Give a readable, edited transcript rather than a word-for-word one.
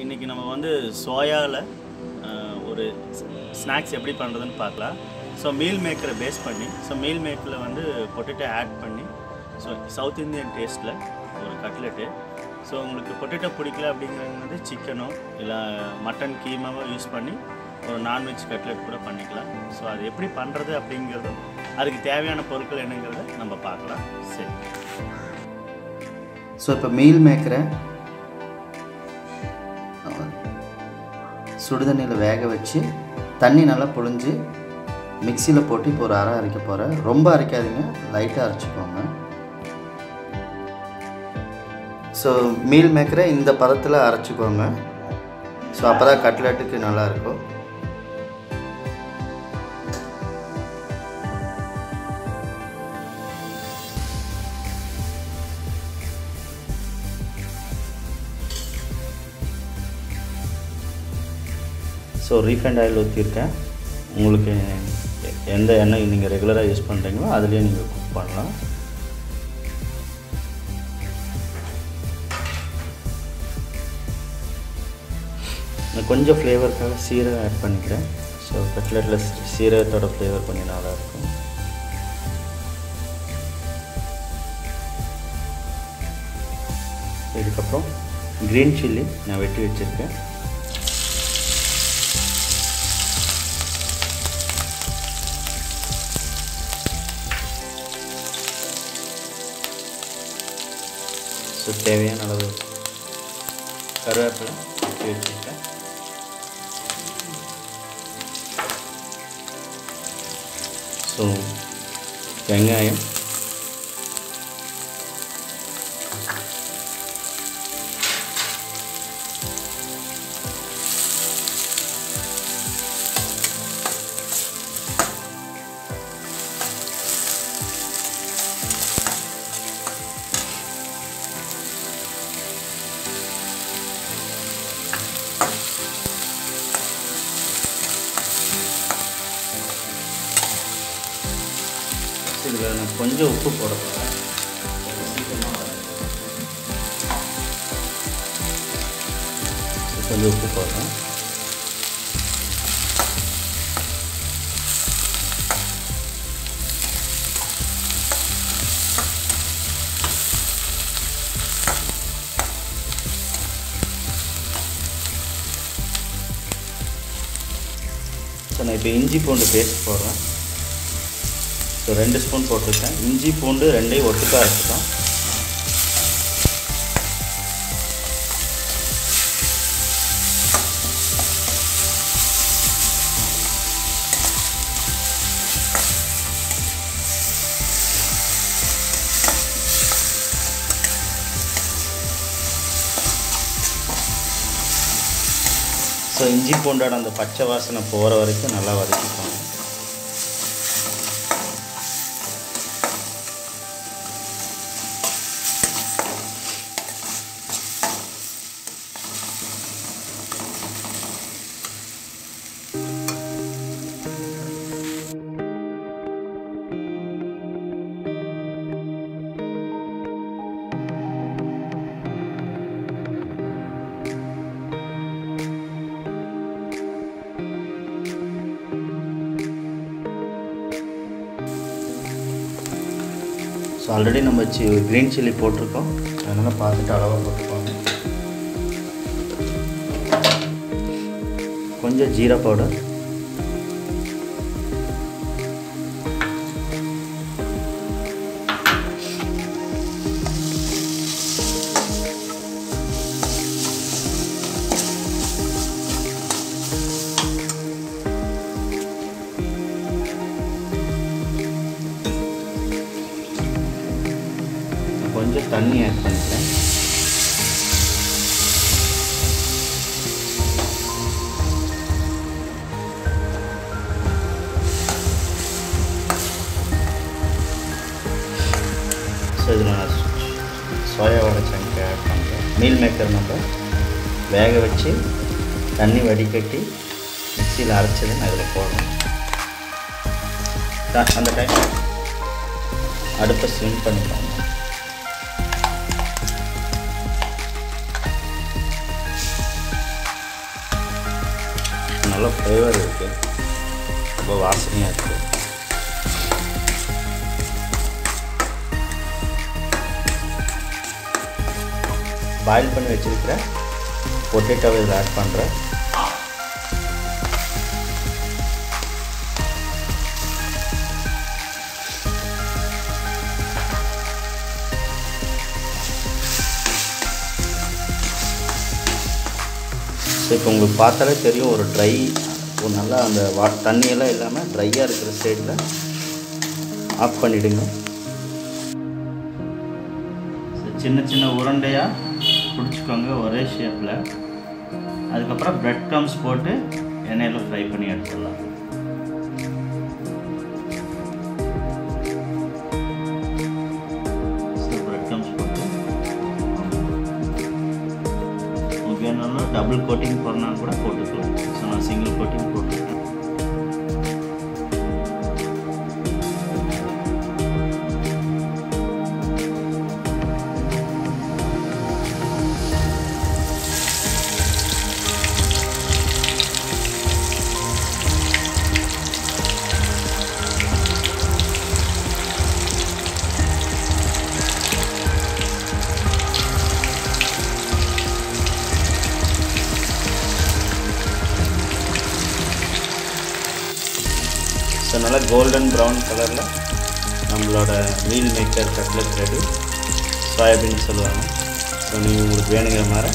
இன்றைக்கி நம்ம வந்து சோயாவில் ஒரு ஸ்நாக்ஸ் எப்படி பண்ணுறதுன்னு பார்க்கலாம். ஸோ மீல் மேக்கரை பேஸ் பண்ணி மீல் மேக்கரில் வந்து பொட்டேட்டோ ஆட் பண்ணி சவுத் இந்தியன் டேஸ்ட்டில் ஒரு கட்லெட்டு. ஸோ உங்களுக்கு பொட்டேட்டோ பிடிக்கல அப்படிங்கிறது வந்து சிக்கனோ இல்லை மட்டன் கீமாவோ யூஸ் பண்ணி ஒரு நான்வெஜ் கட்லெட் கூட பண்ணிக்கலாம். ஸோ அது எப்படி பண்ணுறது அப்படிங்கிறதும் அதுக்கு தேவையான பொருட்கள் என்னங்கிறத நம்ம பார்க்கலாம். சரி, ஸோ இப்போ மீல் மேக்கரை சுடுதண்ணியில் வேக வச்சு தண்ணி நல்லா புழிஞ்சு மிக்சியில் போட்டு இப்போ ஒரு அரை அரைக்க போகிறேன். ரொம்ப அரைக்காதீங்க, லைட்டாக அரைச்சிக்கோங்க. ஸோ மீல் மேக்கரை இந்த பதத்தில் அரைச்சிக்கோங்க. ஸோ அப்போ தான் கட்லெட்டுக்கு நல்லாயிருக்கும். ஸோ ரீஃபைண்ட் ஆயில் ஊற்றிருக்கேன். உங்களுக்கு எந்த எண்ணெய் நீங்கள் ரெகுலராக யூஸ் பண்ணுறீங்களோ அதுலேயே நீங்கள் குக் பண்ணலாம். நான் கொஞ்சம் ஃப்ளேவருக்காக சீரகம் ஆட் பண்ணிக்கிறேன். ஸோ கட்லெட்டில் சீரகத்தோட ஃப்ளேவர் கொஞ்சம் நல்லாயிருக்கும். இதுக்கப்புறம் க்ரீன் சில்லி நான் வெட்டி வச்சுருக்கேன். ஸோ தேவையான அளவு கருவேப்பிலை வெட்டி வச்சுருக்கேன். ஸோ வெங்காயம், இதில் நான் கொஞ்சம் உப்பு போட போகிறேன். கொஞ்சம் உப்பு போடுறேன். ஸோ நான் இப்போ இஞ்சி பூண்டு பேஸ்ட் போடுறேன். ஸோ 2 ஸ்பூன் போட்டிருக்கேன். இஞ்சி பூண்டு ரெண்டையும் ஒட்டுக்காக அரைச்சிட்டோம். ஸோ இஞ்சி பூண்டோட அந்த பச்சை வாசனை போகிற வரைக்கும் நல்லா வதக்கிக்கோங்க. ஸோ ஆல்ரெடி நம்ம க்ரீன் சில்லி போட்டிருக்கோம், அதனால் பார்த்துட்டு அளவாக போட்டுக்கோங்க. கொஞ்சம் ஜீரா பவுடர், கொஞ்சம் தண்ணி ஆட் பண்ணிக்கிறேன். ஸோ இதில் நான் சோயாவோட சங்க் ஆட் பண்ணுறேன். மீல் மேக்கர் நம்ம வேக வச்சு தண்ணி வடிகட்டி மிக்சியில் அரைச்சது நான் இதில் போடுறேன். அந்த டைம் அடுப்பை ஸ்லிம் பண்ணிக்கோங்க. நல்ல ஃப்ளேவர் இருக்குது, ரொம்ப வாசனையாக இருக்குது. பாயில் பண்ணி வச்சுருக்கிற பொட்டேட்டோவை இதில் ஆட் பண்ணுறேன். இப்போ உங்களுக்கு பார்த்தாலே தெரியும், ஒரு நல்லா அந்த தண்ணியெல்லாம் இல்லாமல் ட்ரையாக இருக்கிற ஸ்டேட்டில் ஆஃப் பண்ணிவிடுங்க. சின்ன சின்ன உருண்டையாக பிடிச்சிக்கோங்க ஒரே ஷேப்பில். அதுக்கப்புறம் பிரெட் க்ரம்ஸ் போட்டு எண்ணெயில் ஃப்ரை பண்ணி எடுத்துடலாம். பிரெட் க்ரம்ஸ் போட்டு வேணும்னா டபுள் கோட்டிங் போடனா கூட போட்டுக்கலாம். ஸோ நான் சிங்கிள் கோட்டிங் போட்டுருக்கேன். ஸோ நல்லா கோல்டன் ப்ரௌன் கலரில் நம்மளோட meal maker cutlet ready. Soybean சொல்லுவாங்க. ஸோ நீங்கள் உங்களுக்கு வேணுங்கிற மாதிரி